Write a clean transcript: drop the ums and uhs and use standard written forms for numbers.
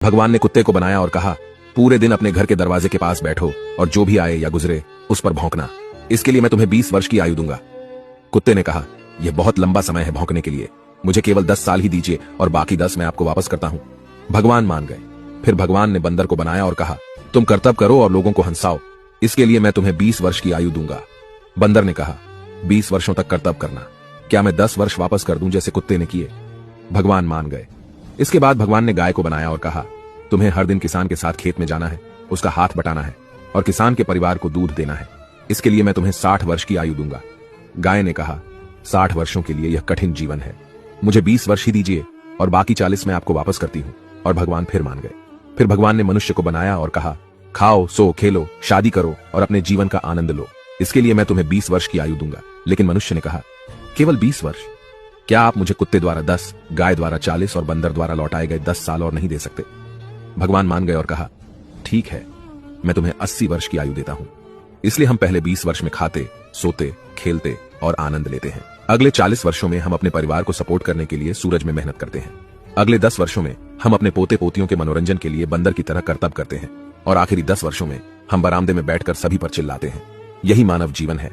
भगवान ने कुत्ते को बनाया और कहा, पूरे दिन अपने घर के दरवाजे के पास बैठो और जो भी आए या गुजरे उस पर भौंकना। इसके लिए मैं तुम्हें 20 वर्ष की आयु दूंगा। कुत्ते ने कहा, यह बहुत लंबा समय है भौंकने के लिए, मुझे केवल 10 साल ही दीजिए और बाकी 10 मैं आपको वापस करता हूं। भगवान मान गए। फिर भगवान ने बंदर को बनाया और कहा, तुम कर्तव्य करो और लोगों को हंसाओ, इसके लिए मैं तुम्हें 20 वर्ष की आयु दूंगा। बंदर ने कहा, 20 वर्षों तक कर्तव्य करना, क्या मैं 10 वर्ष वापस कर दूं जैसे कुत्ते ने किए? भगवान मान गए। इसके बाद भगवान ने गाय को बनाया और कहा, तुम्हें हर दिन किसान के साथ खेत में जाना है, उसका हाथ बटाना है और किसान के परिवार को दूध देना है, इसके लिए मैं तुम्हें 60 वर्ष की आयु दूंगा। गाय ने कहा, 60 वर्षों के लिए यह कठिन जीवन है, मुझे 20 वर्ष ही दीजिए और बाकी 40 मैं आपको वापस करती हूं। और भगवान फिर मान गए। फिर भगवान ने मनुष्य को बनाया और कहा, खाओ, सो, खेलो, शादी करो और अपने जीवन का आनंद लो, इसके लिए मैं तुम्हें 20 वर्ष की आयु दूंगा। लेकिन मनुष्य ने कहा, केवल 20 वर्ष? क्या आप मुझे कुत्ते द्वारा 10, गाय द्वारा 40 और बंदर द्वारा लौटाए गए 10 साल और नहीं दे सकते? भगवान मान गए और कहा, ठीक है, मैं तुम्हें 80 वर्ष की आयु देता हूं। इसलिए हम पहले 20 वर्ष में खाते, सोते, खेलते और आनंद लेते हैं। अगले 40 वर्षों में हम अपने परिवार को सपोर्ट करने के लिए सूरज में मेहनत करते हैं। अगले 10 वर्षों में हम अपने पोते पोतियों के मनोरंजन के लिए बंदर की तरह कर्तव्य करते हैं और आखिरी 10 वर्षों में हम बरामदे में बैठकर सभी पर चिल्लाते हैं। यही मानव जीवन है।